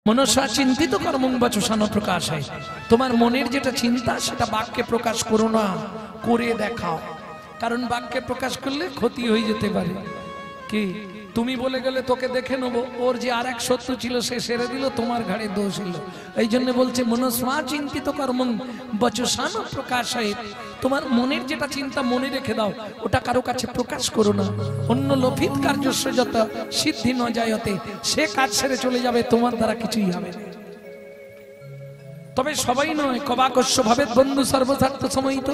মনসা চিন্তিত কর্মং বচসান প্রকাশায়। তোমার মনের যেটা চিন্তা সেটা বাক্যে প্রকাশ করো না, করে দেখাও। কারণ বাক্যে প্রকাশ করলে ক্ষতি হয়ে যেতে পারে। কি তুমি বলে গেলে তোকে দেখে নেবো, ওর যে আর এক শত্রু ছিল সে সেরে দিল, তোমার ঘাড়ে দোষ এলো। এই জন্য বলছে মনস্বা চিন্তিত কর্মং বচসান প্রকাশায়। তোমার মনের যেটা চিন্তা মনে রেখে দাও, ওটা কারো কাছে প্রকাশ করো না। অন্য লোভিত কার্যস্য যত সিদ্ধি ন যায়তে, সে কাজ সেরে চলে যাবে, তোমার দ্বারা কিছুই হবে না। তবে সবাই নয়, কবাকস্য ভাবেত বন্ধু সর্বস্বার্থ সময়িত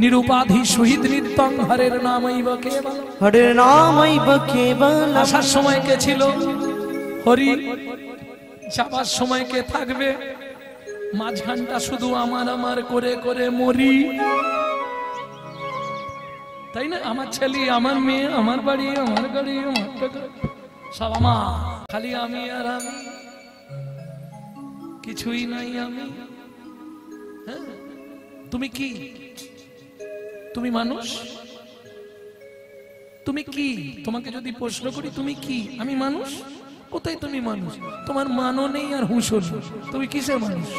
নিরুপাধি শহীদ নিত্যং হরের নামৈব কেবল। হরের নামৈব কেবল। আসার সময় কে ছিল হরি, যাবার সময় কে থাকবে? মাঝখানটা শুধু আমার আমার করে করে মরি, তাই না? আমার ছেলে, আমার মেয়ে, আমার বাড়ি, আমার গাড়ি, আমার টাকা, সব আমার, খালি আমি আর আমি, কিছুই নাই আমি। হ্যাঁ, তুমি কি? তুমি মানুষ? তুমি কি? তোমাকে যদি প্রশ্ন করি তুমি কি? আমি মানুষ? কোথায় তুমি মানুষ? তোমার মানও নেই আর হুঁশও নেই, তুমি কিসের মানুষ?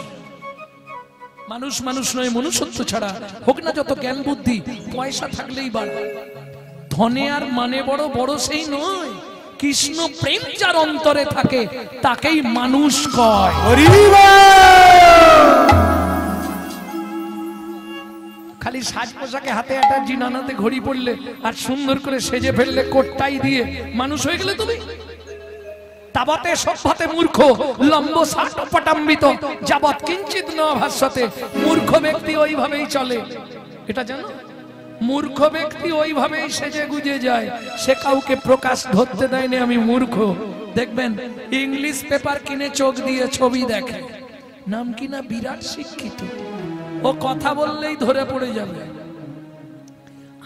মানুষ মানুষ নয়, মনুষ্যত্ব ছাড়া হোক না যত জ্ঞান বুদ্ধি, পয়সা থাকলেই বাড়ে। ধনে আর মানে বড়, বড় সেই নয়, কৃষ্ণ প্রেম যার অন্তরে থাকে তাকেই মানুষ কয়। খালি সাজ পোশাকে হাতে একটা জিনানাতে ঘড়ি পড়লে আর সুন্দর করে সেজে ফেললে কোটটাই দিয়ে মানুষ হয়ে গেলে তুমি? তাবতে সভ্যতে মূর্খ লম্ব সাটপটাম্বিত যাবৎ কিঞ্চিত ন ভাস্যতে। মূর্খ ব্যক্তি ওইভাবেই চলে, এটা জানো? মূর্খ ব্যক্তি ওইভাবেই সেজে গুজে যায়, সে কাউকে প্রকাশ ধরতে দেয়নি আমি মূর্খ। দেখবেন ইংলিশ পেপার কিনে চোখ দিয়ে ছবি দেখে, নাম কিনা বিরাট শিক্ষিত, ও কথা বললেই ধরে পড়ে যাবে।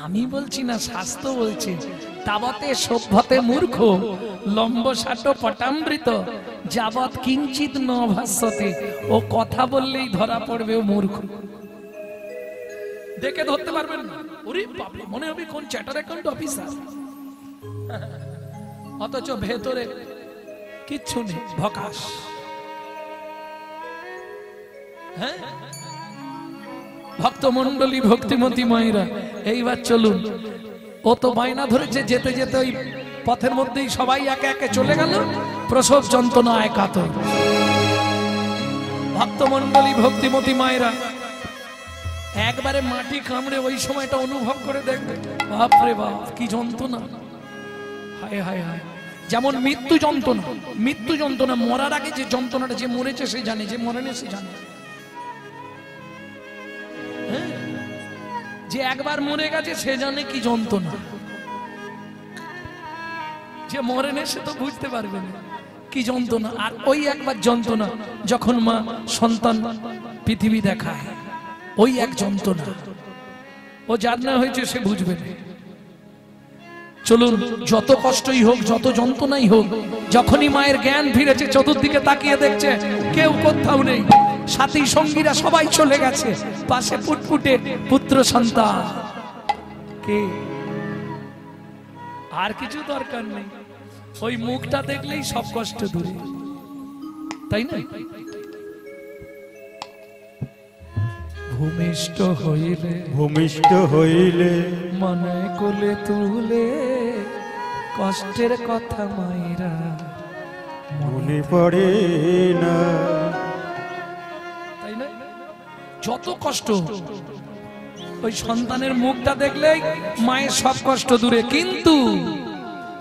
আমি বলছি না, শাস্ত্র বলছে তাবতে সভ্যতে মূর্খ লম্ব সাট পটামৃত যাবৎ কিঞ্চিত ন ভাস্যতে। ও কথা বললেই ধরা পড়বে ও মূর্খ, দেখে ধরতে পারবেন না। ওরে বাপরে, মনে হবে কোন চ্যাটার অ্যাকাউন্ট অফিসার, অথচ ভেতরে কিচ্ছু নেই, ভকাশ। হ্যাঁ, ভক্তমন্ডলী, ভক্তিমতী মায়েরা, এইবার চলুন। ও তো বায়না ধরেছে, যেতে যেতে ওই পথের মধ্যেই সবাই একে একে চলে গেল, প্রসব যন্ত্রণায় কাতর। ভক্তমন্ডলী, ভক্তিমতী মায়েরা একবারে মাটি কামড়ে ওই সময়টা অনুভব করে দেখবে, বাপরে বাপ কি যন্ত্রণা, হায় হায় হায়। যেমন মৃত্যু যন্ত্রণা, মৃত্যু যন্ত্রণা, মরার আগে যে যন্ত্রণাটা, যে মরেছে সে জানে, যে মরেনি সে জানে। যে একবার মরে গেছে সে জানে কি যন্ত্রণা, যে মরেনি সে তো বুঝতে পারবে না কি যন্ত্রণা। আর ওই একবার যন্ত্রণা যখন মা সন্তান পৃথিবী দেখায়, ওই এক যন্ত্রণা, ও যার না হয়েছে সে বুঝবে না। চলুন, যত কষ্টই হোক, যত যন্ত্রণাই হোক, যখনই মায়ের জ্ঞান ফিরেছে, চতুর্দিকে তাকিয়ে দেখছে কেউ কোথাও নেই, সাথী সঙ্গীরা সবাই চলে গেছে, পাশে পুটপুটে পুত্র সন্তান। কে? আর কিছু দরকার নেই, ওই মুখটা দেখলেই সব কষ্ট দূরে, তাই না? ভূমিষ্ঠ হইলে, ভূমিষ্ঠ হইলে মনে কোলে তুলে কষ্টের কথা মায়েরা মনে পড়ে না, তাই না? যত কষ্ট, ওই সন্তানের মুখটা দেখলেই মায়ের সব কষ্ট দূরে। কিন্তু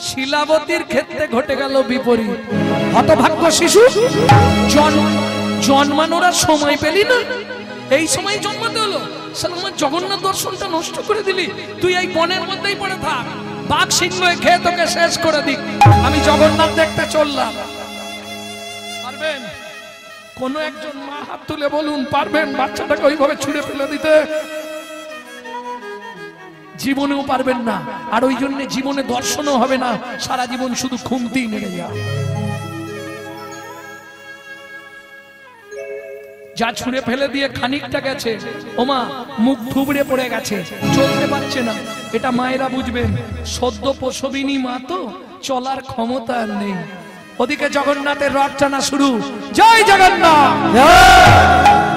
শিলাবতীর ক্ষেত্রে ঘটে গেল বিপরীত। হতভাগ্য শিশু, জন্মানোর সময় পেলি না, এই সময় জন্মাতে হলো। আমার জগন্নাথ দর্শনটা নষ্ট করে দিলি, তুই এই বনের মধ্যেই পড়ে থাক, বাঘ সিংহ খেয়ে তোকে শেষ করে দিক, আমি জগন্নাথ দেখতে চললাম। পারবেন? কোন একজন মা হাত তুলে বলুন, পারবেন বাচ্চাটাকে ওইভাবে ছুঁড়ে ফেলে দিতে? জীবনেও পারবেন না। আর ওই জন্য জীবনে দর্শনও হবে না, সারা জীবন শুধু খুমতেই নেড়ে যাও। যা ছুঁড়ে ফেলে দিয়ে খানিকটা গেছে, ওমা মুখ থুবড়ে পড়ে গেছে, চলতে পারছে না, এটা মায়েরা বুঝবেন। সদ্য প্রসবিনী মা তো, চলার ক্ষমতা নেই। ওদিকে জগন্নাথের রথ টানা শুরু। জয় জগন্নাথ,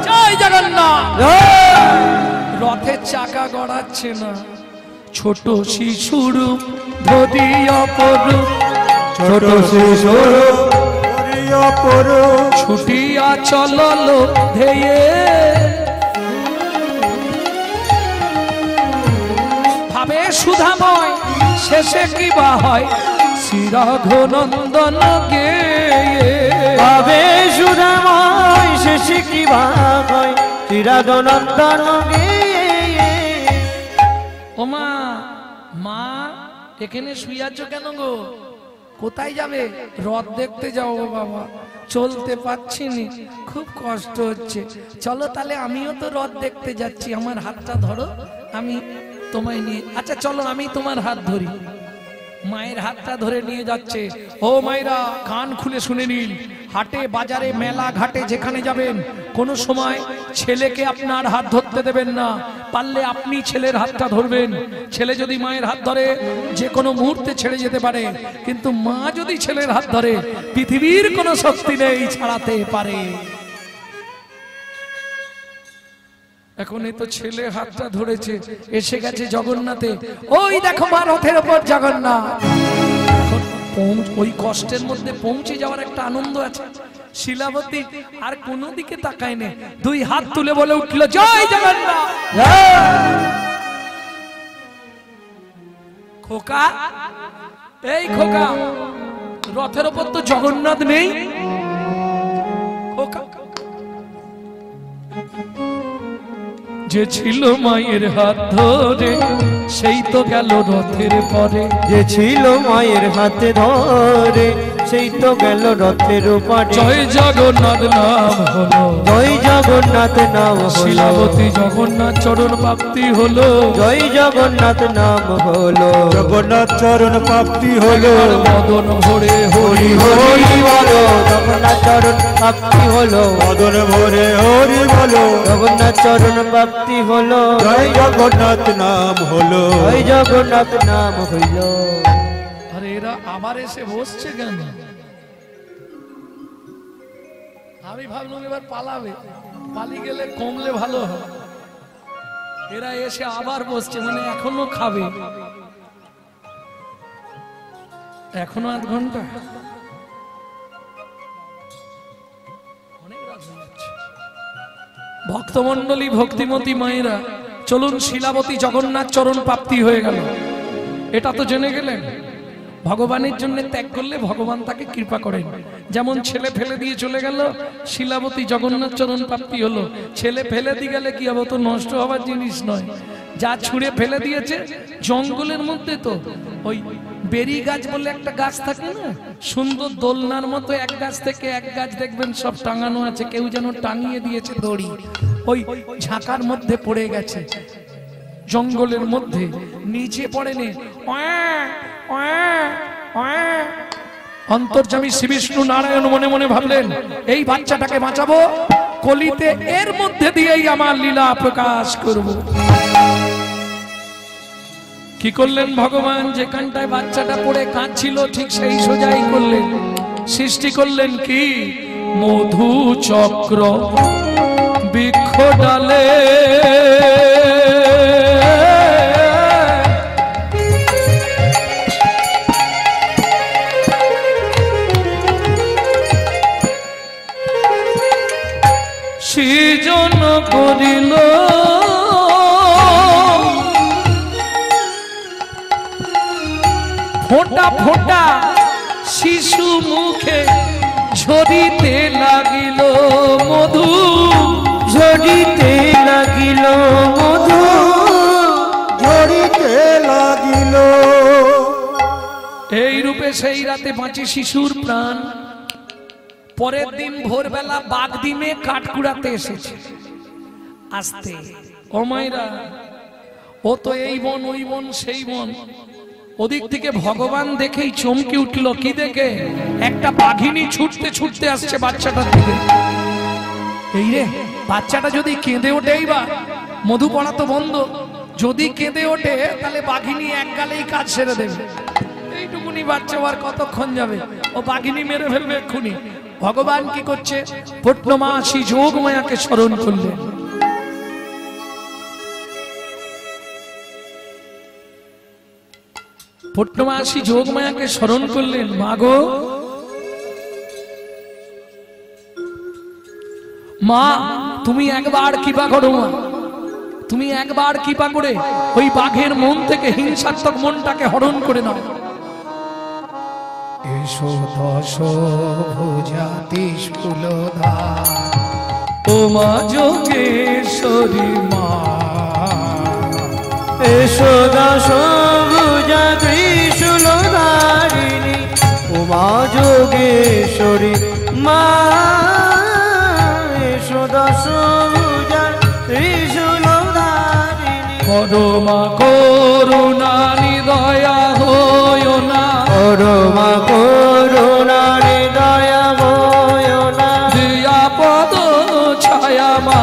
জয় জগন্নাথ। রথের চাকা গড়াচ্ছে না, ছোট শিশুর ধরি অপরূপ, ছোট শিশুর অপরূপ, ছুটিয়া চললো ধেয়ে। ভাবে সুধাময় শেষে কি বা হয়, শ্রীরাঘনন্দন গে। ভাবে সুধাময় শেষে কি বা হয়, শ্রীরাঘনন্দন গে। ওমা, মা এখানে শুয়ে আছো কেন গো? কোথায় যাবে? রথ দেখতে যাও গো বাবা, চলতে পারছি নি, খুব কষ্ট হচ্ছে। চলো তাহলে আমিও তো রথ দেখতে যাচ্ছি, আমার হাতটা ধরো, আমি তোমায় নিয়ে। আচ্ছা চলো, আমি তোমার হাত ধরি। মায়ের হাতটা ধরে নিয়ে যাচ্ছে। ও মায়েরা, কান খুলে শুনে নিন, হাটে বাজারে মেলা ঘাটে যেখানে যাবেন, কোন সময় ছেলেকে আপনার হাত ধরতে দেবেন না। পারলে আপনি ছেলের হাতটা ধরবেন। ছেলে যদি মায়ের হাত ধরে যে কোনো মুহূর্তে ছেড়ে যেতে পারে, কিন্তু মা যদি ছেলের হাত ধরে পৃথিবীর কোনো শক্তি নেই ছাড়াতে পারে। এখন এই তো ছেলে হাতটা ধরেছে, এসে গেছে জগন্নাথে। ওই দেখো মা রথের উপর জগন্নাথ। ওই কষ্টের মধ্যে পৌঁছে যাওয়ার একটা আনন্দ আছে। শিলাবতী আর কোনো দিকে তাকায় নেই, দুই হাত তুলে বলে উঠল, জয় জগন্নাথ। খোকা, এই খোকা, রথের উপর তো জগন্নাথ নেই। খোকা, যে ছিল মায়ের হাত ধরে সেই তো গেল রথের পরে। যে ছিল মায়ের হাতে ধরে সেই তো গেল রথের পরে। জয় জগন্নাথ নাম হলো, জয় জগন্নাথ নাম হলো, শিলাবতী জগন্নাথ চরণ প্রাপ্তি হলো। জয় জগন্নাথ নাম হলো, জগন্নাথ চরণ প্রাপ্তি হলো। মদন ভরে হরি হরি বলো, জগন্নাথ চরণ প্রাপ্তি হলো। মদন ভরে হরি বলো, জগন্নাথ চরণ প্রাপ্তি হলো। জয় জগন্নাথ নাম হলো, জয় জগন্নাথ নাম হইল। আরে এরা আবার এসে বসছে কেন? আমি ভাবলাম এবার পালাবে, পালিয়ে গেলে কমলে ভালো হয়। এরা এসে আবার বসছে, মানে এখনো খাবে, এখনো আধ ঘন্টা। ভক্তমন্ডলী, ভক্তিমতী মায়েরা, চলুন শিলাবতী জগন্নাথ চরণ প্রাপ্তি হয়ে গেল। এটা তো জেনে গেলেন, ভগবানের জন্য ত্যাগ করলে ভগবান তাকে কৃপা করেন। যেমন ছেলে ফেলে দিয়ে চলে গেল, শিলাবতী জগন্নাথ চরণ প্রাপ্তি হলো। ছেলে ফেলে দিয়ে গেলে কি হবে? তো নষ্ট হওয়ার জিনিস নয়। যা ছুঁড়ে ফেলে দিয়েছে জঙ্গলের মধ্যে, তো ওই বেরি গাছ বলে একটা গাছ থাকে না, সুন্দর দোলনার মতো, এক গাছ থেকে এক গাছ দেখবেন সব টাঙানো আছে, কেউ যেন টাঙিয়ে দিয়েছে দড়ি, ওই ঝাঁকার মধ্যে পড়ে গেছে জঙ্গলের মধ্যে, নিচে পড়েনি। অন্তর্যামী শ্রী বিষ্ণু নারায়ণ মনে মনে ভাবলেন, এই বাচ্চাটাকে বাঁচাবো, কলিতে এর মধ্যে দিয়েই আমার লীলা প্রকাশ করব। কি করলেন ভগবান? যেখানটায় বাচ্চাটা পড়ে কাঁদছিল ঠিক সেই সোজাই করলেন। সৃষ্টি করলেন কি? মধু চক্র বৃক্ষ ডালে সৃজন করিল ফোঁটা ফোঁটা শিশু মুখে ঝরিতে লাগিল মধু, ঝরিতে লাগিল মধু, ঝরিতে লাগিল। এই রূপে সেই রাতে বাঁচে শিশুর প্রাণ। পরের দিন ভোরবেলা বাঘ ডিমে কাঠকুড়াতে এসেছে। আসতে ও মায়েরা, ও তো এই বন ওই বন সেই বন। ওদিক থেকে ভগবান দেখেই চমকে উঠল। কি দেখে? একটা বাঘিনী ছুটতে ছুটতে আসছে বাচ্চাটার দিকে। এই রে, বাচ্চাটা যদি কেঁদে ওঠেই বা, মধু পড়া তো বন্ধ, যদি কেঁদে ওঠে তাহলে বাঘিনী এক গালেই কাজ সেরে দেবে। এইটুকু এক্ষুনি বাচ্চা হওয়ার কতক্ষণ যাবে, ও বাঘিনী মেরে ফেলবে এক্ষুনি। ভগবান কি করছে, পূর্ণমাসী যোগমায়াকে স্মরণ করলেন। পূর্ণমাসী যোগমায়াকে স্মরণ করলেন, মাগো মা তুমি একবার কৃপা করো, মা তুমি একবার কৃপা করে ওই বাঘের মন থেকে হিংসাত্মক মনটাকে হরণ করে নাও। এসো দশ ভুজা ত্রিশূলধার ও মা যোগেশ্বরী মা, এসো দশ ভুজা ত্রিশূলধারিণী ও মা যোগেশ্বরী মা, এসো দশ ভুজা ত্রিশূলধারিণী। পরমা করুণা নিদয়া হয় না, পরমা করুণা হৃদয়া হয় না, দিয়া পদ ছায়া মা।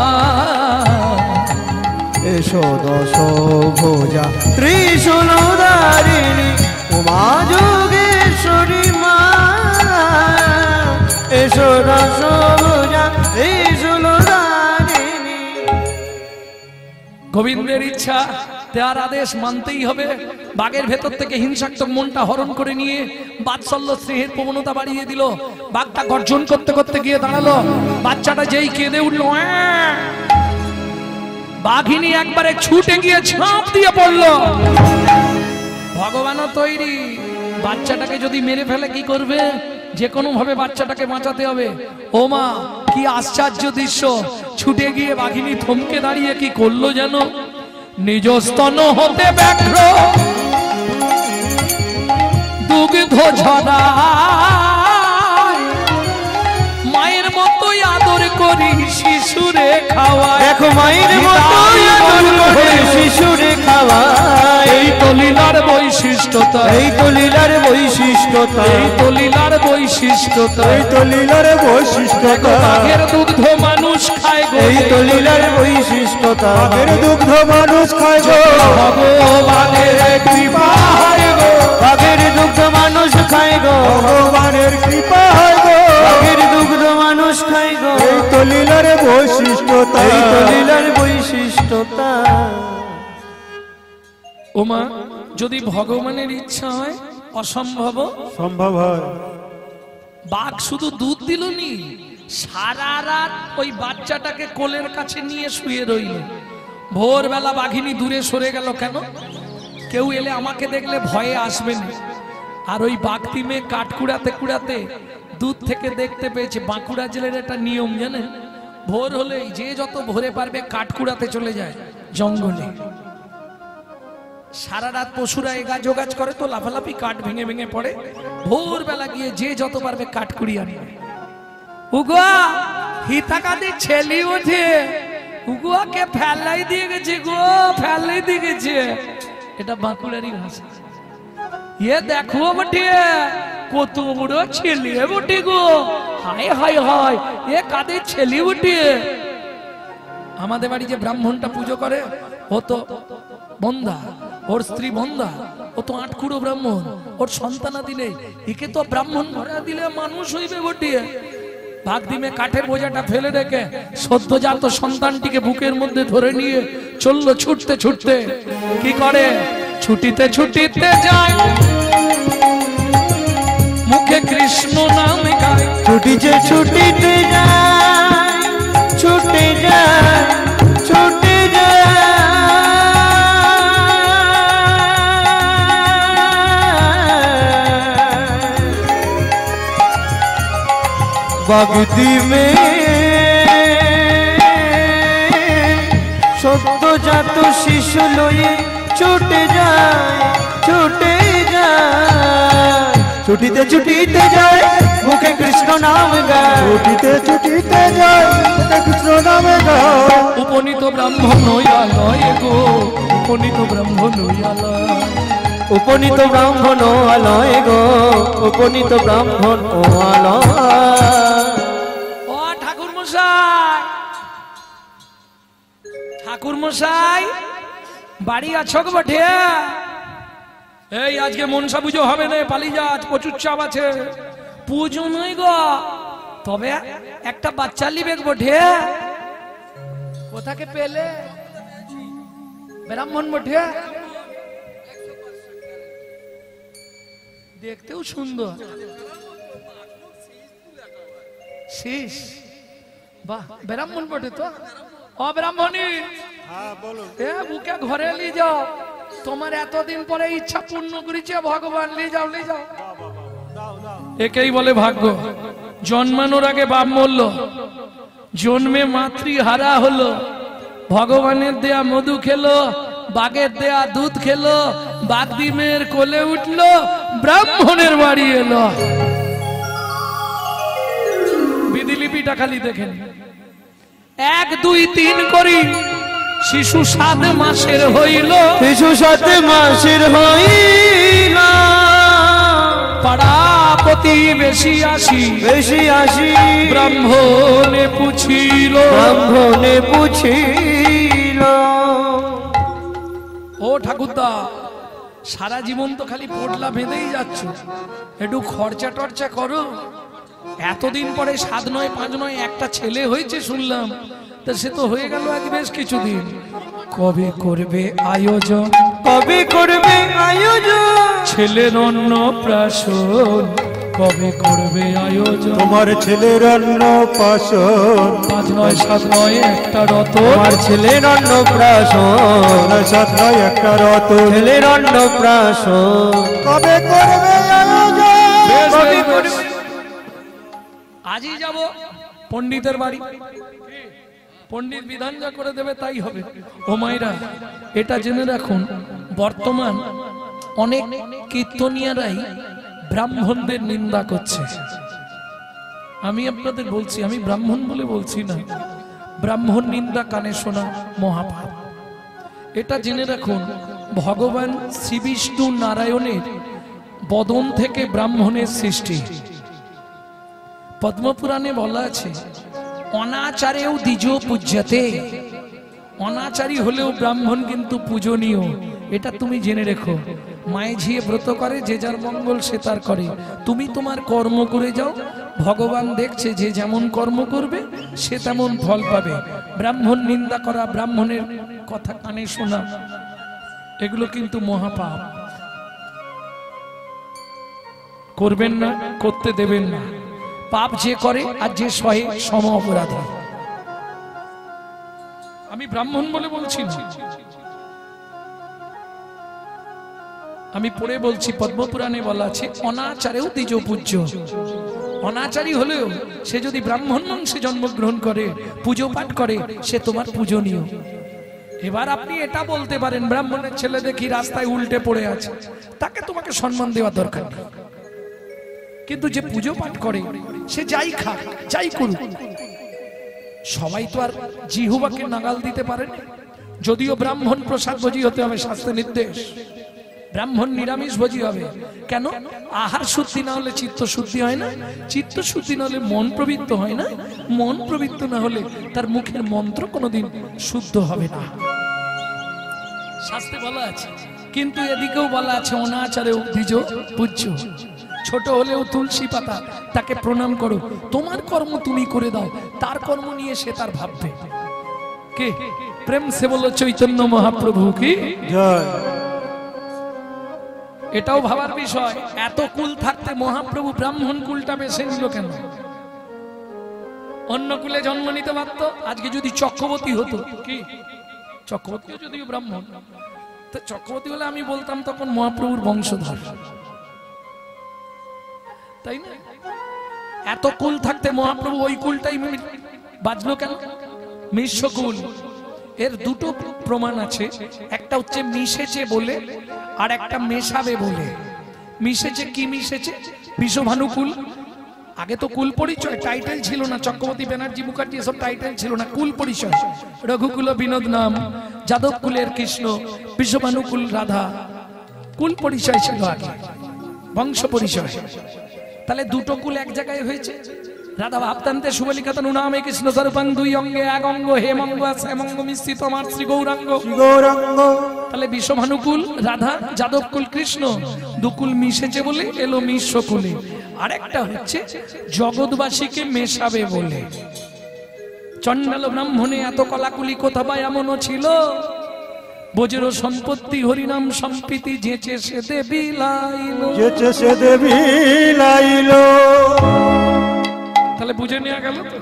এসো দশ ভুজা ত্রিশূলধারিণী উমা যোগেশ্বরী মা, এসো দশ ভুজা ত্রিশূলধারিণী। গোবিন্দের ইচ্ছা, তার আদেশ মানতেই হবে। বাঘের ভেতর থেকে হিংসাত্মক মনটা হরণ করে নিয়ে বাৎসল্য স্নেহের প্রবণতা বাড়িয়ে দিল। বাঘটা গর্জন করতে করতে গিয়ে দাঁড়ালো। বাচ্চাটা যেই কেঁদে উঠলো, বাঘিনী একবারে ছুটে গিয়ে ঝাঁপ দিয়ে পড়লো। ভগবানও তৈরি, বাচ্চাটাকে যদি মেরে ফেলে কি করবে, যে কোনো ভাবে বাচ্চাটাকে বাঁচাতে হবে। ও মা, কি আশ্চর্য দৃশ্য! ছুটে গিয়ে বাঘিনী থমকে দাঁড়িয়ে কি করলো জানো? নিজ স্তন হতে ব্যাঘ্র দুগ্ধ ঝরা, মায়ের মতোই আদর করি শিশুরে খাওয়া। দেখো মায়ের মতোই আদর করে শিশুরে খাওয়া, এই তো লীলার বৈশিষ্ট্যতা, এই তো লীলার বৈশিষ্ট্যতা, এই তো লীলার বৈশিষ্ট্যতা, এই তো লীলার বৈশিষ্ট্যতা। বাঘের দুগ্ধ মানুষ খায় গো, এই তো লীলার বৈশিষ্ট্যতা, বাঘের দুগ্ধ মানুষ খায় গো, ভগবানের কৃপা হয় গো, বাঘের দুগ্ধ মানুষ খায় গো, ভগবানের কৃপা হয় গো, বাঘের দুগ্ধ মানুষ খায় গো। এই তো লীলার বৈশিষ্ট্যতা, এই তো লীলার বৈশিষ্ট্যতা। ওমা, যদি ভগবানের ইচ্ছা হয় অসম্ভব সম্ভব হয়। বাঘ শুধু দুধ দিল নি, সারা রাত ওই বাচ্চাটাকে কোলের কাছে নিয়ে শুয়ে রইল। ভোরবেলা বাঘিনী দূরে সরে গেল। কেন? কেউ এলে আমাকে দেখলে ভয়ে আসবে না। আর ওই বাঘটি মেয়ে কাঠ কুড়াতে কুড়াতে দূর থেকে দেখতে পেয়েছে। বাঁকুড়া জেলার একটা নিয়ম জানেন, ভোর হলেই যে যত ভোরে পারবে কাঠ কুড়াতে চলে যায় জঙ্গলে। সারা রাত পশুরা এগা যোগাজ করে তো লাফালাফি, কাঠ ভেঙে ভেঙে পড়ে। ভোরবেলা গিয়ে যে যত পারবে কাঠ কুড়িয়ে আনবে। উগুয়া হিতাকাদি ছেলি ওঠে, উগুয়াকে ফেলাই দিয়ে গেছে গো, ফেলাই দিয়ে গেছে। এটা বাঁকুড়ারই ভাষা। এ দেখো বটে কত বড় ছেলে বটে গো, হায় হায় হায়, এ কাদের ছেলে বটে। আমাদের বাড়ি যে ব্রাহ্মণটা পুজো করে, ও তো বন্ধা, ওর স্ত্রী বন্ধা, ও তো আটকুড়ো ব্রাহ্মণ, ওর সন্তানাদি নেই। একে তো ব্রাহ্মণ ভরা দিলে মানুষ হইবে বটে। ভাগ দিমে কাঠের বোঝাটা ফেলে রেখে সদ্যজাত সন্তানটিকে বুকের মধ্যে ধরে নিয়ে চললো ছুটতে ছুটতে। কি করে? ছুটিতে ছুটিতে যায়, মুখে কৃষ্ণ নাম গায়। ছুটিতে ছুটিতে যায়, ছুটে যায়, ছুটে যায়। বাগদি মে সদ্যজাত শিশু লয়ে ছুটে যায়, ছুটে যায়। ছুটিতে ছুটিতে যায়, মুখে কৃষ্ণ নাম গায়। ছুটিতে ছুটিতে যায়, কৃষ্ণ নামে গায়। উপনীত ব্রাহ্মণ আলয় গো, উপনীত ব্রাহ্মণ আলয়, উপনীত ব্রাহ্মণ আলয় গো, উপনীত ব্রাহ্মণ ও আলয়। ও ঠাকুর মশাই, ঠাকুর মশাই বাড়ি আছো গো বটে? এই আজকে মনসা পুজো হবে না, পালিয়ে যা, আজ প্রচুর চাপ আছে। পুজো নয় গো, তবে একটা বাচ্চা লিবে বটে। কোথাকে পেলে? ব্রাহ্মণ বটে, দেখতেও সুন্দর। শেষ বাহ, ব্রাহ্মণ বটে তো। অব্রাহ্মণী বুকে ঘরে নিয়ে যাও, তোমার এতদিন পরে ইচ্ছা পূর্ণ করেছে ভগবান। নিয়ে যাও, নিয়ে যাও। একেই বলে ভাগ্য। জন্মানোর আগে বাপ মরল, জন্মে মাতৃহারা হলো, ভগবানের দেয়া মধু খেলো, বাঘের দেয়া দুধ খেলো, বাঘ ডিমের কোলে উঠলো, ব্রাহ্মণের বাড়ি এলো। বিধিলিপিটা খালি দেখেন, 1 2 3 করি শিশু 7 মাসের হইল, শিশু 7 মাসের হইল, পাড়া প্রতিবেশী আসি ব্রাহ্মণে পুছিল, ব্রাহ্মণে পুছিল। ও ঠাকুরদা, সারা জীবন তো খালি পোটলা বেঁধেই যাচ্ছ, একটু খরচা টরচা করো। এতদিন পরে 7 নয় 5 নয় একটা ছেলে হয়েছে শুনলাম, তা সে তো হয়ে গেল আজ বেশ কিছুদিন। কবে করবে আয়োজন, কবে করবে আয়োজন, ছেলের অন্নপ্রাশন, কবে করবে আয়োজন। তোমার ছেলের অন্নপ্রাশন, 5 নয় 7 নয় একটা রত, তোমার ছেলের অন্নপ্রাশন, 7 নয় একটা রত, ছেলের অন্নপ্রাশন, কবে করবে আয়োজন। কবে করবে। আজই যাব পণ্ডিতের বাড়ি, পণ্ডিত বিধান যা করে দেবে তাই হবে। ও মায়েরা, এটা জেনে রাখুন, বর্তমান অনেক কীর্তনিয়ারাই ব্রাহ্মণদের নিন্দা করছে। আমি আপনাদের বলছি, আমি ব্রাহ্মণ বলে বলছি না, ব্রাহ্মণ নিন্দা কানে শোনা মহাপাপ। এটা জেনে রাখুন, ভগবান শ্রী বিষ্ণু নারায়ণের বদন থেকে ব্রাহ্মণের সৃষ্টি। পদ্মপুরাণে বলা আছে, অনাচারেও দ্বিজ পূজ্যতে, অনাচারী হলেও ব্রাহ্মণ কিন্তু পূজনীয়। এটা তুমি জেনে রেখো। মায়ে ঝিয়ে ব্রত করে, যে যার মঙ্গল সে তার করে। তুমি তোমার কর্ম করে যাও, ভগবান দেখছে যে যেমন কর্ম করবে সে তেমন ফল পাবে। ব্রাহ্মণ নিন্দা করা, ব্রাহ্মণের কথা কানে শোনা, এগুলো কিন্তু মহাপাপ। করবেন না, করতে দেবেন না। পাপ যে করে আর যে সহে সম অপরাধী। আমি ব্রাহ্মণ বলে বলছি না, আমি পড়ে বলছি, পদ্মপুরাণে বলা আছে, অনাচারেও দ্বিজ পূজ্য। অনাচারী হলেও সে যদি ব্রাহ্মণ বংশে জন্মগ্রহণ করে, পুজো পাঠ করে, সে তোমার পূজনীয়। এবার আপনি এটা বলতে পারেন, ব্রাহ্মণের ছেলে দেখি রাস্তায় উল্টে পড়ে আছে, তাকে তোমাকে সম্মান দেওয়া দরকার নেই। কিন্তু যে পুজো পাঠ করে, সে যাই খাক যাই করুক, সবাই তো আর জিহ্বাকে নাগাল দিতে পারে না। যদিও ব্রাহ্মণ প্রসাদ ভোজী হতে হবে, শাস্ত্রে নির্দেশ। ব্রাহ্মণ নিরামিষ ভোজী হবে। কেন? আহার শুদ্ধি না হলে চিত্ত শুদ্ধি হয় না, চিত্ত শুদ্ধি না হলে মন প্রবৃত্ত হয় না, মন প্রবৃত্ত না হলে তার মুখের মন্ত্র কোনোদিন শুদ্ধ হবে না, শাস্ত্রে বলা আছে। কিন্তু এদিকেও বলা আছে, অনাচারেও দ্বিজ পূজ্য। ছোট হলেও তুলসী পাতা, তাকে প্রণাম করো। তোমার কর্ম তুমি করে দাও, তার কর্ম নিয়ে সে তার ভাববে। কে? প্রেম সে বলো চৈতন্য মহাপ্রভু কি জয়। এটাও ভাবার বিষয়। এত কুল থাকতে মহাপ্রভু ব্রাহ্মণ কুলটা বেছে নিল কেন? অন্য কুলে জন্ম নিতে পারত। আজকে যদি চক্রবর্তী হতো, কি চক্রবর্তীও যদিও ব্রাহ্মণ, তো চক্রবর্তী হলে আমি বলতাম তখন মহাপ্রভুর বংশধর, তাই না? এত কুল থাকতে মহাপ্রভু ওই কুলটাই বাজলো কেন? মিশ্র কুল। এর দুটো প্রমাণ আছে, একটা হচ্ছে মিশেছে বলে, আর একটা মেশাবে বলে। মিশেছে কি মিশেছে? বিশ্বভানুকুল। আগে তো কুল পরিচয়, টাইটেল ছিল না। চক্রবর্তী ব্যানার্জি মুখার্জি এসব টাইটেল ছিল না, কুল পরিচয়। রঘুকুল বিনোদ নাম, যাদব কুলের কৃষ্ণ, বিশ্বভানুকুল রাধা, কুল পরিচয় ছিল আগে, বংশ পরিচয়। তাহলে দুটো কুল এক জায়গায় হয়েছে, রাধা ভাবতান্তে শুভলিকাতন নামে কৃষ্ণ স্বরূপাং দুই অঙ্গে এক অঙ্গ হেমঙ্গ শ্যামঙ্গ মিশ্রিত আমার শ্রী গৌরাঙ্গ। গৌরাঙ্গ তাহলে বিষমানুকুল রাধা, যাদবকুল কৃষ্ণ, দুকুল মিশেছে বলে এলো মিশ্রকুলে। আরেকটা হচ্ছে জগৎবাসীকে মেশাবে বলে। চন্ডাল ব্রাহ্মণে এত কলাকুলি কোথা বা এমনও ছিল, বোঝেরও সম্পত্তি হরিনাম সম্প্রীতি যেচে সে দেবী লাইল। যেচে সে দেবী লাইল। তাহলে বুঝে নেওয়া গেল তো।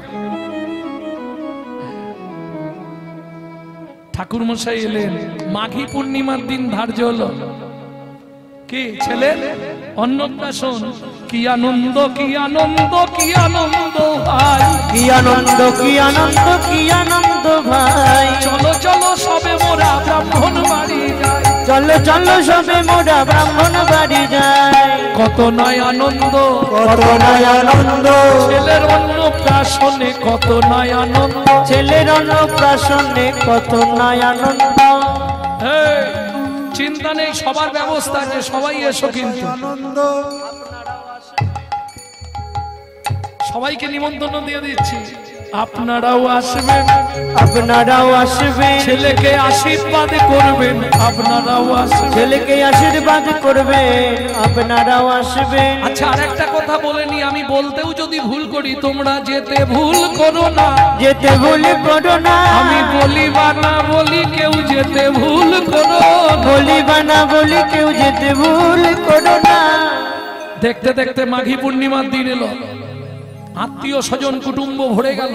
ঠাকুর মশাই এলেন, মাঘী পূর্ণিমার দিন ধার্য হলো কি ছেলে অন্নপ্রাশন। কি আনন্দ কি আনন্দ কি আনন্দ ভাই, কি আনন্দ কি আনন্দ কি আনন্দ ভাই। চলো চলো সবে মোরা ব্রাহ্মণ বাড়ি যাই, চলো চলো সবে মোরা ব্রাহ্মণ বাড়ি যায়। কত নয় আনন্দ কত নয় আনন্দ, ছেলের অন্নপ্রাশনে কত নয় আনন্দ। ছেলের অন্নপ্রাশনে কত নয় আনন্দ। এই, চিন্তা নেই, সবার ব্যবস্থা আছে, সবাই এসো। কিন্তু আনন্দ সবাইকে নিমন্ত্রণ দিয়ে দিচ্ছি, আপনারাও আসবেন, আপনারাও আসবেন। ছেলেকে আশীর্বাদ করবেন, আপনারাও আসবেন। ছেলেকে আশীর্বাদ করবেন, আপনারাও আসবেন। আচ্ছা, আরেকটা কথা বলে নি, আমি বলতেও যদি ভুল করি তোমরা যেতে ভুল করো না, যেতে ভুল করো না। আমি বলি বা না বলি কেউ যেতে ভুল করো, বলি বা না বলি কেউ যেতে ভুল করো না। দেখতে দেখতে মাঘী পূর্ণিমার দিন এলো, আত্মীয় স্বজন কুটুম্ব ভরে গেল।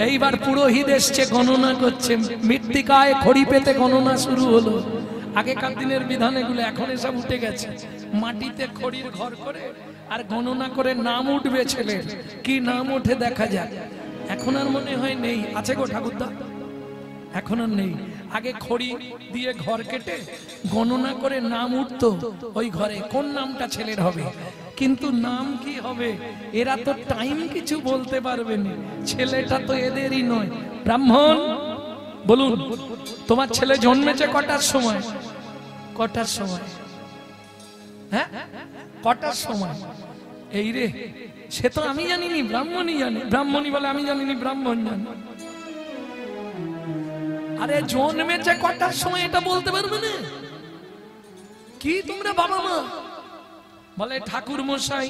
এইবার পুরোহিত এসছে, গণনা করছে, মৃত্তিকায় খড়ি পেতে গণনা শুরু হলো। আগেকার দিনের বিধান এগুলো, এখন এসব উঠে গেছে। মাটিতে খড়ির ঘর করে আর গণনা করে নাম উঠবে ছেলের, কি নাম ওঠে দেখা যাক। এখন আর মনে হয় নেই, আছে গো ঠাকুরদা? এখন আর নেই। আগে খড়ি দিয়ে ঘর কেটে গণনা করে নাম উঠতো ওই ঘরে, কোন নামটা ছেলের হবে। কিন্তু নাম কি হবে এরা তো টাইম কিছু বলতে পারবে না, ছেলেটা তো এদেরই নয়। ব্রাহ্মণ বলুন, তোমার ছেলে জন্মেছে কটার সময়? কটার সময়? হ্যাঁ, কটার সময়? এই রে, সে তো আমি জানিনি, ব্রাহ্মণই জানে। ব্রাহ্মণই বলে আমি জানিনি, ব্রাহ্মণ জানে। আরে জন্মেছে কটার সময় এটা বলতে পারবে না? কি তোমরা বাবা মা? বলে ঠাকুর মশাই,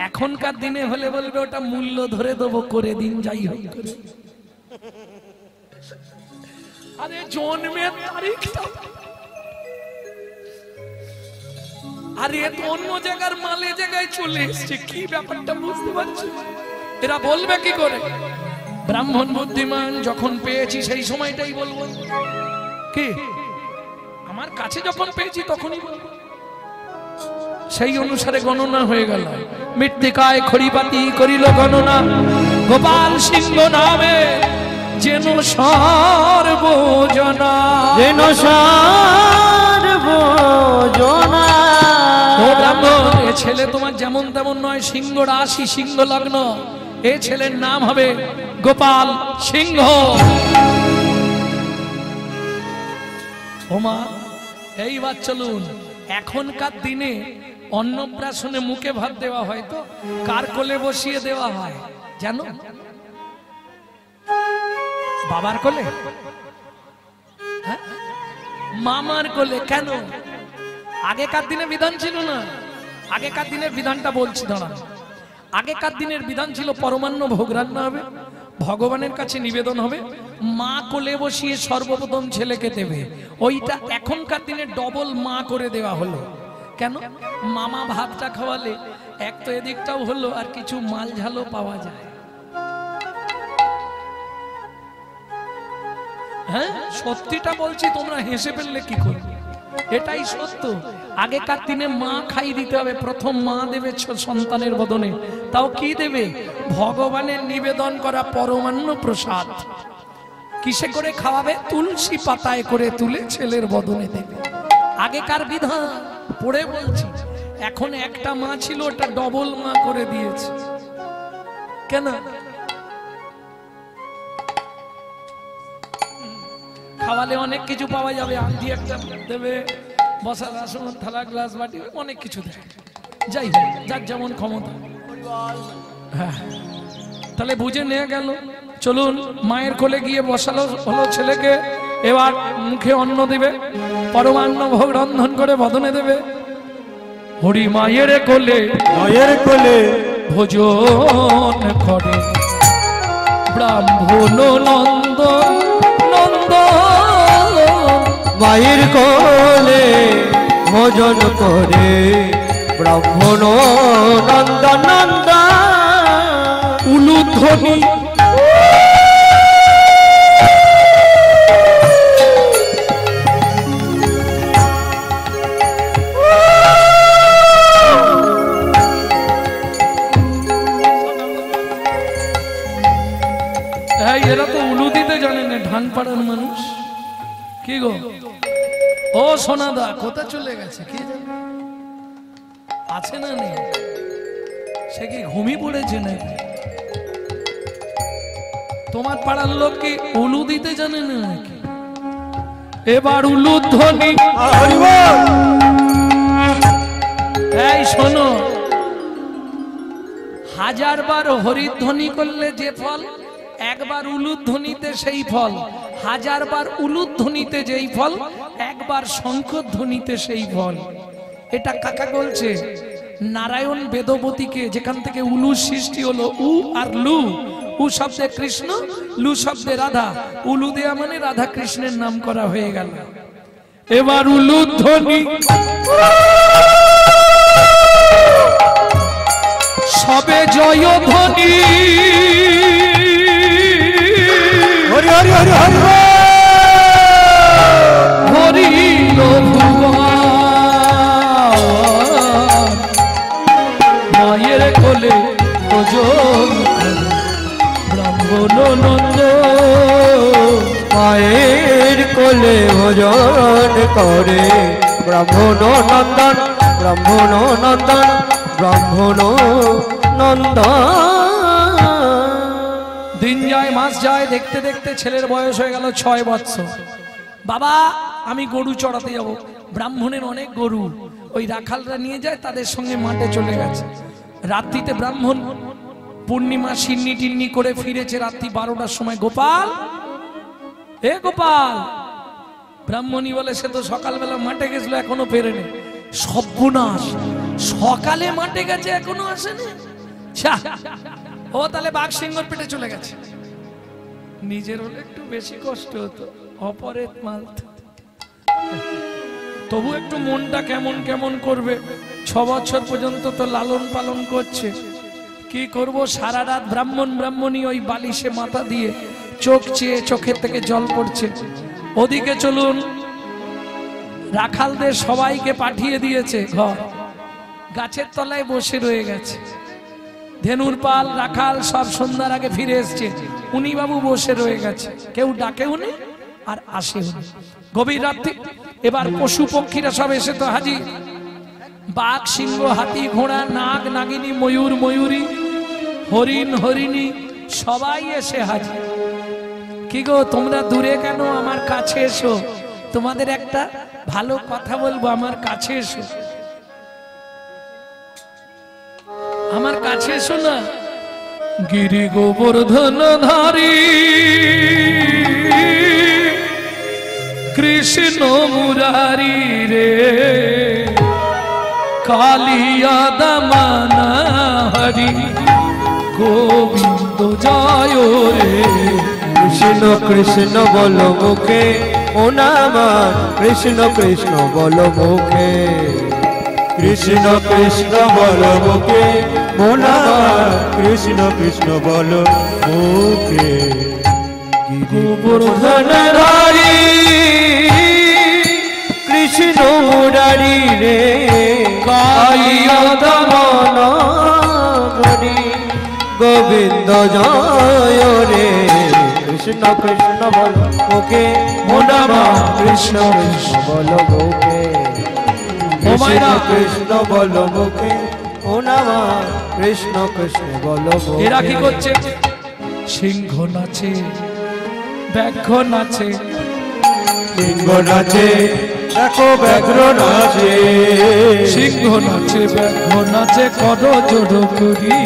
এখনকার দিনে হলে বলবে ওটা মূল্য ধরে দেবো, করে দিন যাই হোক করে। আরে জন্মের তারিখটা, আরে এ তো অন্য জায়গার মালে জায়গায় চলে এসছে, কি ব্যাপারটা বুঝতে পারছি। এরা বলবে কি করে? ব্রাহ্মণ বুদ্ধিমান, যখন পেয়েছি সেই সময়টাই বলবো। কি আমার কাছে যখন পেয়েছি তখনই বলবো। সেই অনুসারে গণনা হয়ে গেল। মৃত্তিকায় খড়িপাতি করিল গণনা, গোপাল সিংহ নামে যেন সর্বজনা, যেন সর্বজনা। ও ব্রাহ্মণ, এ ছেলে তোমার যেমন তেমন নয়, সিংহ রাশি সিংহ লগ্ন। এ ছেলের নাম হবে গোপাল সিংহ। ওমা, এইবার চলুন। এখনকার দিনে অন্নপ্রাশনে মুখে ভাত দেওয়া হয় তো কার কোলে বসিয়ে দেওয়া হয় জানো? বাবার কোলে? হ্যাঁ, মামার কোলে। কেন? আগেকার দিনে বিধান ছিল না। আগেকার দিনের বিধানটা বলছি দাঁড়ান। আগেকার দিনের বিধান ছিল পরমান্ন ভোগ রান্না হবে, ভগবানের কাছে নিবেদন হবে, মা কোলে বসিয়ে সর্বপ্রথম ছেলেকে দেবে। ওইটা এখনকার দিনে ডবল মা করে দেওয়া হলো। কেন? মামা ভাতটা খাওয়ালে এক তো এদিকটাও হলো, আর কিছু মাল ঝালও পাওয়া যায়। হ্যাঁ, সত্যিটা বলছি, তোমরা হেসে ফেললে কি করবে? এটাই সত্য। আগেকার দিনে মা খাই দিতে হবে, প্রথম মা দেবে সন্তানের বদনে। তাও কি দেবে? ভগবানের নিবেদন করা পরমান্ন প্রসাদ। কিসে করে খাওয়াবে? তুলসী পাতায় করে তুলে ছেলের বদনে দেবে। আগেকার বিধান পড়ে বলছি। এখন একটা মা ছিল, ওটা ডবল মা করে দিয়েছে। কেন? খাওয়ালে অনেক কিছু পাওয়া যাবে, আংটি একটা দেবে, বসার আসন, থালা, গ্লাস, বাটি, অনেক কিছু দেবে। যাই হোক, যার যেমন ক্ষমতা। হ্যাঁ, তাহলে বুঝে নিয়ে গেল। চলুন মায়ের কোলে গিয়ে বসালো হলো ছেলেকে। এবার মুখে অন্ন দেবে, পরমান্ন ভোগ রন্ধন করে বদনে দেবে। হরি মায়ের কোলে ভোজন করে ব্রাহ্মণ নন্দ নন্দ। মায়ের কোলে ভোজন করে ব্রাহ্মণ নন্দ নন্দ। উলুধ্বনি এরা তো উলু দিতে জানে না, ঢান পাড়ার মানুষ। কি গো ও সোনাদা, কোথা চলে গেছে কি জানে? আছে না নেই? সে কি ঘুমিয়ে পড়েছে নাকি? তোমার পাড়ার লোক কি উলু দিতে জানে না নাকি? এবার উলুধ্বনি। এই শোনো, 1000 বার হরিধ্বনি করলে যে ফল, একবার উলুধ্বনিতে সেই ফল। 1000 বার উলুধ্বনিতে যেই ফল, একবার শঙ্খধ্বনিতে সেই ফল। এটা কাকা বলছে? নারায়ণ বেদবতীকে, যেখান থেকে উলু সৃষ্টি হলো। উ আর লু, উ শব্দে কৃষ্ণ, লু শব্দে রাধা। উলু দেয়া মানে রাধা কৃষ্ণের নাম করা হয়ে গেল। এবার উলুধ্বনি সবে জয়ধ্বনি। হরি হরি হরি হরি হরি মায়ের কোলে ভোজন ব্রাহ্মণ নন্দ। মায়ের কোলে ভোজন করে ব্রাহ্মণ নন্দন ব্রাহ্মণ নন্দন ব্রাহ্মণ নন্দন। দিন যায় মাস যায়, দেখতে দেখতে ছেলের বয়স হয়ে গেল 6 বছর। বাবা আমি গরু চড়াতে যাব। ব্রাহ্মণের অনেক গরু, ওই রাখালরা নিয়ে যায়, তাদের সঙ্গে মাঠে চলে গেছে। রাত্রিতে ব্রাহ্মণ পূর্ণিমা সিন্নি টিন্নি করে ফিরেছে রাত্রি 12টার সময়। গোপাল, হে গোপাল। ব্রাহ্মণী বলে সে তো সকালবেলা মাঠে গেছিল, এখনো ফেরেনি। সর্বনাশ, সকালে মাঠে গেছে এখনো আসেনি। ও তাহলে বাঘ সিংহর পেটে চলে গেছে। নিজের হলে একটু বেশি কষ্ট হতো, অপরের মাল তবু একটু মনটা কেমন কেমন করবে। 6 বছর পর্যন্ত তো লালন পালন করছে। কি করব, সারা রাত ব্রাহ্মণী ওই বালিশে মাথা দিয়ে চোখ চেয়ে চোখের থেকে জল পড়ছে। ওদিকে চলুন, রাখালদের সবাইকে পাঠিয়ে দিয়েছে ঘর, গাছের তলায় বসে রয়ে গেছে। ধেনুর পাল রাখাল সব সন্ধ্যার আগে ফিরে এসছে। উনি বাবু বসে রয়ে গেছে, কেউ ডাকে উনি আর আসে উনি। গভীর রাত্রি, এবার পশু পক্ষীরা সব এসে তো হাজির। বাঘ সিংহ হাতি ঘোড়া নাগ নাগিনী ময়ূর ময়ূরী হরিণ হরিণী সবাই এসে হাজির। কি গো তোমরা দূরে কেন, আমার কাছে এসো, তোমাদের একটা ভালো কথা বলবো, আমার কাছে এসো, আমার কাছে এসো না। গিরি গোবর্ধন ধারী কৃষ্ণ মুরারি রে কালিয়া দমনা হরি গোবিন্দ জয় রে। কৃষ্ণ কৃষ্ণ বল মুখে ও নাম কৃষ্ণ কৃষ্ণ বল মুখে। কৃষ্ণ কৃষ্ণ বল মুখে মোনা কৃষ্ণ কৃষ্ণ বল মুখে। গোবর্ধন ধারী কৃষ্ণ মুরারি রে কালিয়া দমনা হরি গোবিন্দ জয় রে। কৃষ্ণ কৃষ্ণ বল মুখে ও নাম কৃষ্ণ কৃষ্ণ বল মুখে। কৃষ্ণ কৃষ্ণ বল মুখে ও নাম কৃষ্ণ কৃষ্ণ বল মুখে। এরা কি করছে? সিংহ নাচে, ব্যাঘ্র নাচে, সিংহ নাচে দেখো ব্যাঘ্র নাচে, সিংহ নাচে ব্যাঘ্র নাচে কর জোর করি,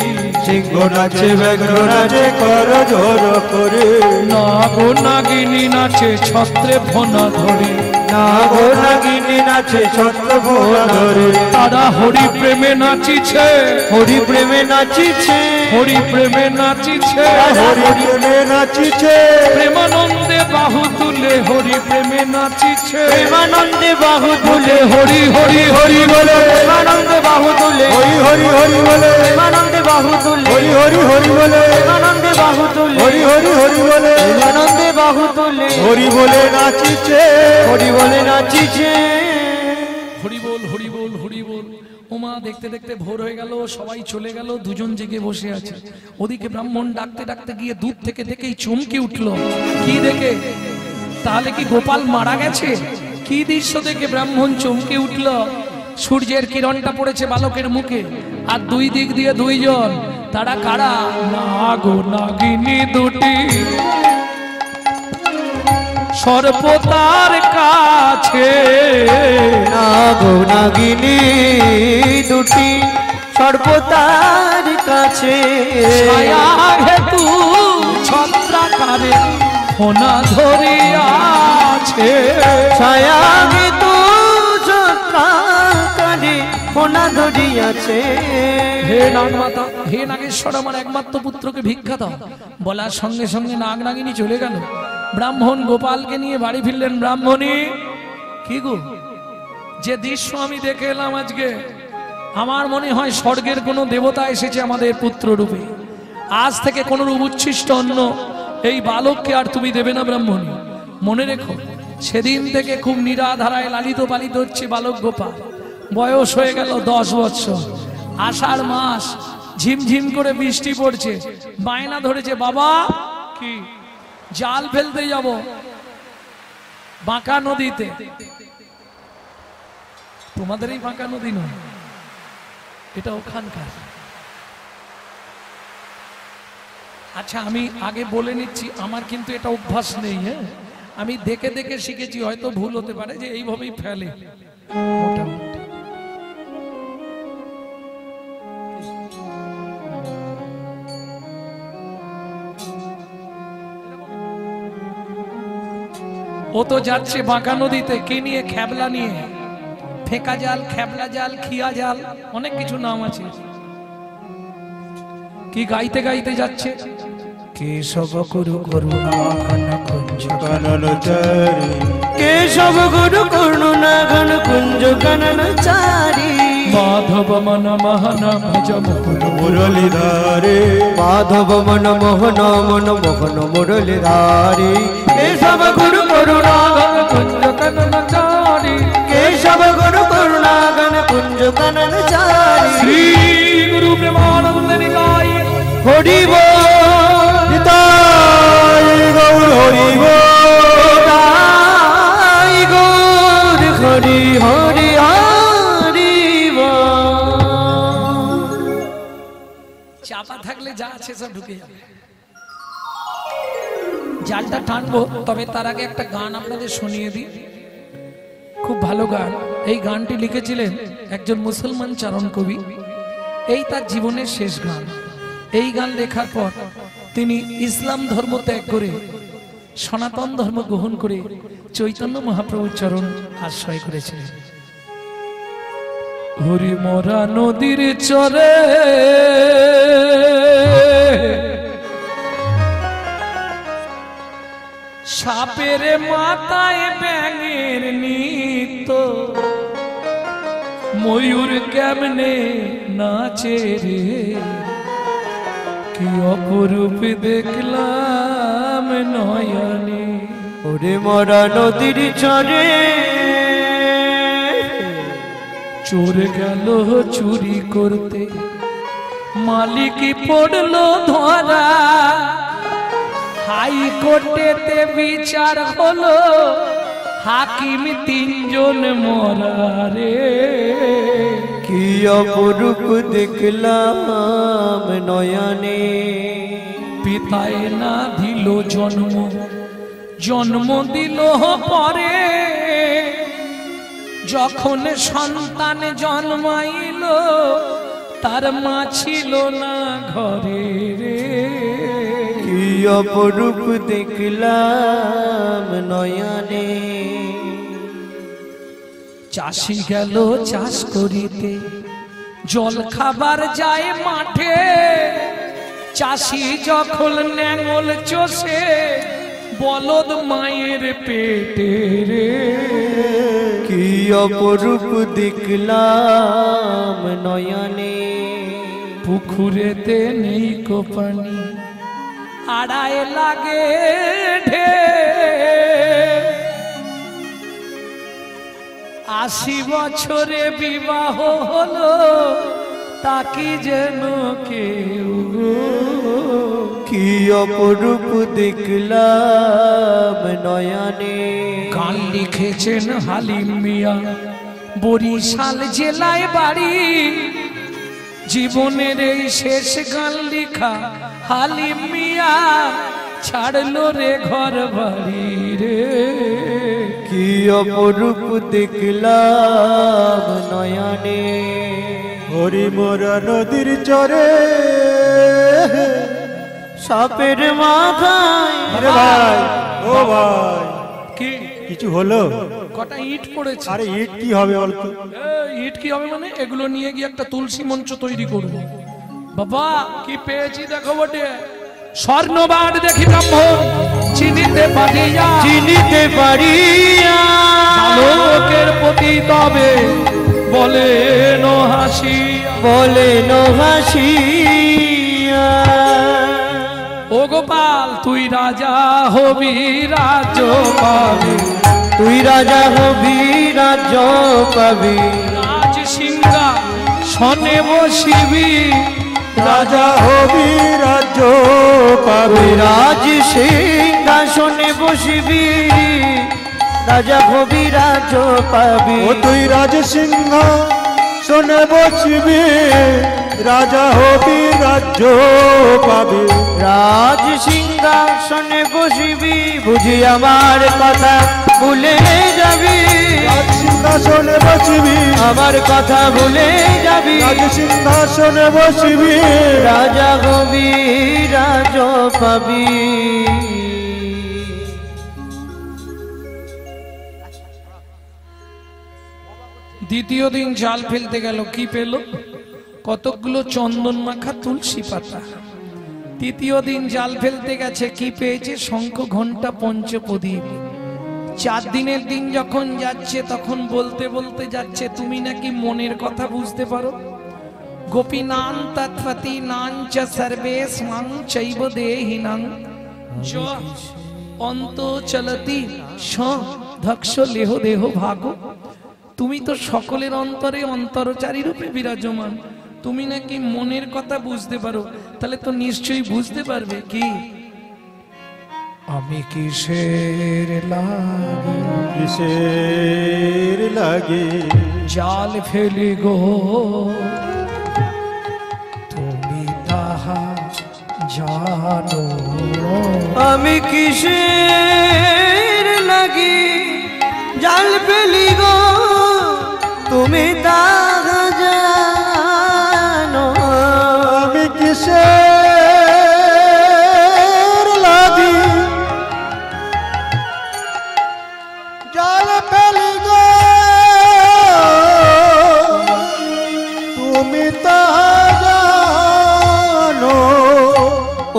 সিংহ নাচে ব্যাঘ্র নাচে কর জোর করে, নাগ নাগিনী নাচে ছত্রে ফোনা ধরে, নাগ নাগিনী নাচে ছত্র ফোনা ধরে, তারা হরি প্রেমে নাচিছে, হরি প্রেমে নাচিছে, হরি প্রেমে নাচিছে, হরি প্রেমে নাচিছে, প্রেমানন্দে বাহু তুলে হরি প্রেমে নাচিছে, প্রেমানন্দে বাহু তুলে, হরি হরি হরি বলে, প্রেমানন্দে বাহু তুলে, হরি হরি হরি বলে, প্রেমানন্দে বাহু তুলে, হরি হরি হরি বলে, প্রেমানন্দে বাহু তুলে, হরি হরি হরি বলে, প্রেমানন্দে বাহু তুলে, হরি বলে নাচিছে, হরি বলে নাচিছে। হরি বল হরি বল হরি বল। ওমা দেখতে দেখতে ভোর হয়ে গেল, সবাই চলে গেল, দুজন জেগে বসে আছে। ওদিকে ব্রাহ্মণ ডাকতে ডাকতে গিয়ে দূর থেকে দেখেই চমকে উঠলো। কি দেখে? তাহলে কি গোপাল মারা গেছে? কি দৃশ্য দেখে ব্রাহ্মণ চমকে উঠল? সূর্যের কিরণটা পড়েছে বালকের মুখে, আর দুই দিক দিয়ে দুইজন। তারা কারা? নাগ নাগিনী দুটি সর্বতার কাছে, নাগ নাগিনী দুটি সর্বতার কাছে, ছায়া হেতু ছত্রাকারে ফোনা ধরিয়াছে, ছায়া হেতু ছত্রাকারে ফোনা ধরিয়াছে। হে নাগমাতা, হে নাগেশ্বর, আমার একমাত্র পুত্রকে ভিক্ষা দাও। বলার সঙ্গে সঙ্গে নাগ নাগিনী চলে গেল। ব্রাহ্মণ গোপালকে নিয়ে বাড়ি ফিরলেন। ব্রাহ্মণী, কি গো, যে দৃশ্য আমি দেখে এলাম আজকে, আমার মনে হয় স্বর্গের কোনো দেবতা এসেছে আমাদের পুত্র রূপে। আজ থেকে কোন রূপ উচ্ছিষ্ট অন্য এই বালককে আর তুমি দেবে না ব্রাহ্মণী। মনে রেখো, সেদিন থেকে খুব নিরাধারায় লালিত পালিত হচ্ছে বালক গোপাল। বয়স হয়ে গেল 10 বছর। আষাঢ় মাস, ঝিমঝিম করে বৃষ্টি পড়ছে। বায়না ধরেছে, বাবা কি জাল ফেলতে যাব বাঁকা নদীতে। তোমাদের এই বাঁকা নদী নয়, এটা ওখানকার। আচ্ছা, আমি আগে বলে নিচ্ছি, আমার কিন্তু এটা অভ্যাস নেই। হ্যাঁ, আমি দেখে দেখে শিখেছি, হয়তো ভুল হতে পারে, যে এইভাবেই ফেলে মোটামুটি। ও তো যাচ্ছে বাঁকা নদীতে, কি নিয়ে? খ্যাবলা নিয়ে। ফেঁকা জাল, খ্যাবলা জাল, খিয়া জাল, অনেক কিছু নাম আছে। কি গাইতে গাইতে যাচ্ছে, কেশব গুরু করুণা ঘন কুঞ্জ কাননচারী, কেশব গুরু করুণা ঘন কুঞ্জ কাননচারী, মাধব মন মোহন ভজ মুকুল মুরলীধারে, মাধব মন মোহন মন মোহন মুরলীধারী, কেশব গুরু করুণা ঘন কুঞ্জ কাননচারী, কেশব গুরু করুণা ঘন কুঞ্জ কাননচারী। শ্রী গুরু প্রেমানন্দ নিতাই হরি বল, নিতাই গৌর হরি বল, নিতাই গৌর হরি হরি হরি বল। চাপা থাকলে যা আছে সব ঢুকে যাবে। জালটা টানবো, তবে তার আগে একটা গান আপনাদের শুনিয়ে দিই। খুব ভালো গান। এই গানটি লিখেছিলেন একজন মুসলমান চারণ কবি। এই তার জীবনের শেষ গান। এই গান লেখার পর তিনি ইসলাম ধর্ম ত্যাগ করে সনাতন ধর্ম গ্রহণ করে চৈতন্য মহাপ্রভুর চরণ আশ্রয় করেছিলেন। হরি মোরা নদীর চরে সাপের মাথায় ব্যাঙের নিত্য, ময়ূর কেমনে নাচে রে, কি অপরূপ দেখলাম নয়নে। ওরে মরা নদীর চরে চোর গেল চুরি করতে, মালিক পড়লো ধরা, হাইকোর্টেতে বিচার হলো, হাকিম 3 জন মরা রে। কি অপরূপ দেখলাম নয়নে, পিতায় না দিল জন্ম, জন্ম দিল পরে, যখন সন্তান জন্মাইল তার মা ছিল না ঘরে রে। কি অপরূপ দেখলাম নয়নে, চাষি গেল চাষ করিতে, জল খাবার যায় মাঠে, চাষি যখন নেঙল চষে বলদ মায়ের পেটে রে। কি অপরূপ দেখলাম নয়নে, পুকুরেতে নেই কো পানি, আড়ায় লাগে ঢে, 80 বছরে বিবাহ হলো তাকি যেন কেউ। কি অপরূপ দেখলাম নয়নে। গান লিখেছেন হালিম মিয়া, বরিশাল জেলায় বাড়ি, জীবনের এই শেষ গান লিখা হালিম মিয়া ছাড়লো রে ঘর বাড়ি রে। কি অপরূপ দেখলাম নয়নে। হরি মোরা নদীর চরে, সাপের মাথায়। আরে ভাই, ও ভাই, কি কিছু হলো? কটা ইট পড়েছে। আরে ইট কি হবে বলতো? ইট কি হবে মানে? এগুলো নিয়ে গিয়ে একটা তুলসী মঞ্চ তৈরি করবো। বাবা কি পেয়েছি দেখো বটে, স্বর্ণবার দেখি ব্রাহ্মণ চিনিতে পারিয়া, চিনিতে পারিয়া লোকের প্রতি তবে বলে নো হাসি, বলে নো হাসিয়া। ও গোপাল তুই রাজা হবি রাজ্য পাবি, তুই রাজা হবি রাজ্য পাবি, রাজ সিংহা সনে বসিবি, রাজা হবি রাজ্য পাবি, রাজ সিংহাসনে বসিবি, রাজা হবি রাজ্য পাবি। ও তুই রাজ সিংহ শোনে বসবি, রাজা হবি রাজ্য পাবি, রাজ সিংহাসনে বসিবি, বুঝি আমার কথা ভুলে যাবি, রাজ সিংহাসনে বসবি, আমার কথা ভুলে যাবি, রাজ সিংহাসনে বসবি, রাজা হবি রাজ পাবি। দ্বিতীয় দিন জাল ফেলতে গেল, কি পেল? কতগুলো চন্দন মাখা তুলসী পাতা। তৃতীয় দিন জাল ফেলতে গেছে, কি পেয়েছে? শঙ্খ ঘণ্টা পঞ্চপ্রদীপ। 4 দিনের দিন যখন যাচ্ছে তখন বলতে বলতে যাচ্ছে, তুমি নাকি মনের কথা বুঝতে পারো। গোপীনাং তৎপতি নাং চ সর্বেশ মাং চৈব দেহিনাং চ অন্ত চলতি স ধক্ষ লেহ দেহ ভাগ। তুমি তো সকলের অন্তরে অন্তরচারী রূপে বিরাজমান, তুমি নাকি মনের কথা বুঝতে পারো, তাহলে তো নিশ্চয়ই বুঝতে পারবে কি আমি কিসের লাগি, কিসের লাগে জাল ফেলি গো, তুমি তাহা জানো। আমি কিসের লাগি জাল ফেলি গো, তুমি তা জানো। আমি কিসের লাগি জাল ফেলি গো, তুমি তা জানো।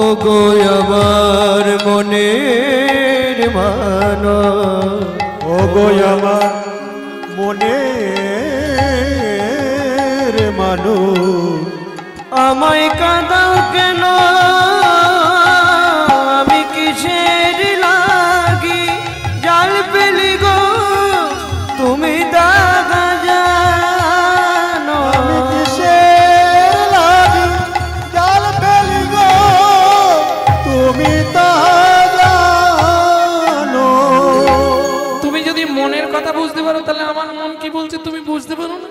ও গো আমার মনের মানো, ও গো আমার মনের মানুষ, আমায় কাঁদাও কেন, আমি কিসের লাগি জাল ফেলি গো, তুমি দাদা জানো। আমি কিসের লাগি জাল ফেলি গো, তুমি তা জানো। তুমি যদি মনের কথা বুঝতে পারো, তাহলে আমার মন কি বলছে তুমি বুঝতে পারো না?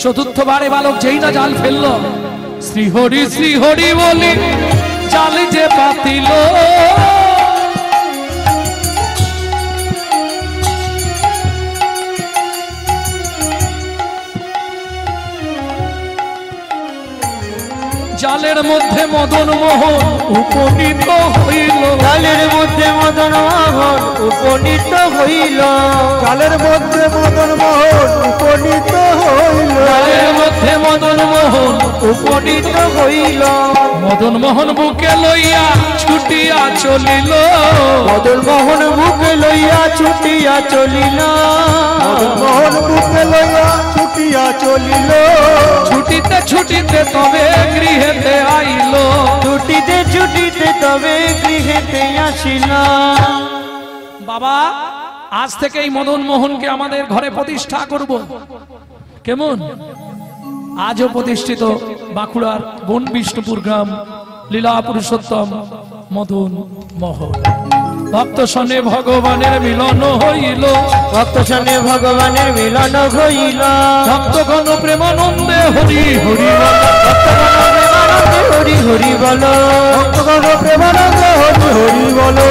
চতুর্থবারে বালক যেই না জাল ফেললো, শ্রী হরি বলি জাল যে পাতিল জালের মধ্যে মদন মোহন উপনীত হইল জালের মধ্যে মদন মোহন উপনীত হইল জালের মধ্যে মদন মোহন উপনীত হইল জালের মধ্যে মদন মোহন উপনীত হইল মদন মোহন বুকে লইয়া ছুটিয়া চলিল মদন মোহন বুকে লইয়া ছুটিয়া চলিল মদন মোহন বুকে লইয়া ছুটিয়া চলিল ছুটিতে ছুটিতে তবে গৃহেতে আইল ছুটিতে ছুটিতে তবে গৃহেতে আসিল বাবা আজ থেকে এই মদন মোহনকে আমাদের ঘরে প্রতিষ্ঠা করব কেমন আজও প্রতিষ্ঠিত বাঁকুড়ার বন বিষ্ণুপুর গ্রাম লীলা পুরুষোত্তম মদন মোহন ভক্ত সনে ভগবানের মিলন হইল ভক্ত সনে ভগবানের মিলন হইল ভক্তগণ প্রেমানন্দে হরি হরি হরি হরি বল ভক্তগণ প্রেমানন্দে হরি হরি বলো।